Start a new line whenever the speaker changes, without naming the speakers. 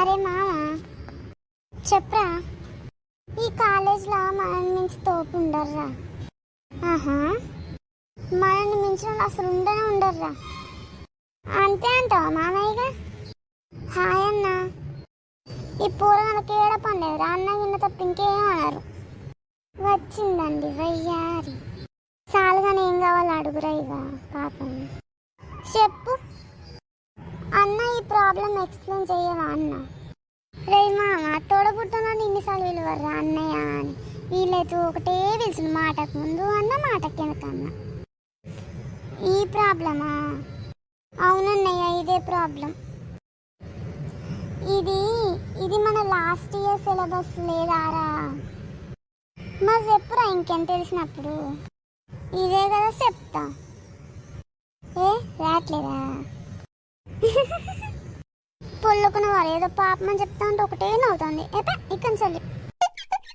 అరే మామ చెప్పరా, ఈ కాలేజ్లో మనల్ని మించి తోపు ఉండర్రా. ఆహా, మనల్ని మించిన వాళ్ళు అసలు ఉండర్రా. అంతే అంటావా మామయ్యగా? హాయ్ అన్న. ఈ పూరగాళ్ళకి ఏడ పండేదిరా, అన్న గిన్న తప్ప ఇంకేమన్నారు. వచ్చిందండి వయ్యారి. సాలుగానే ఏం కావాలో అడుగురా ఇక పాపం. చెప్పు అన్న, ఈ ప్రాబ్లం ఎక్స్ప్లెయిన్ చేయవా అన్న? రే మామ, తోడబుట్టున్నాడు ఇన్నిసార్లు విలువర్రా అన్నయ్య అని. వీళ్ళైతే ఒకటే పిలుచుడు, మాటకు ముందు అన్న మాటకి వెనకన్న. ఈ ప్రాబ్లమా? అవునన్నయ్య, ఇదే ప్రాబ్లం. ఇది మన లాస్ట్ ఇయర్ సిలబస్ లేదారా? మరి చెప్పురా, ఇంకేం తెలిసినప్పుడు. ఇదే కదా చెప్తా. ఏ రాట్లేదా? పొల్లుకున్న వారు ఏదో పాపమని చెప్తా ఉంటే ఒకటే నవ్వుతుంది. ఇక్కడ చల్లి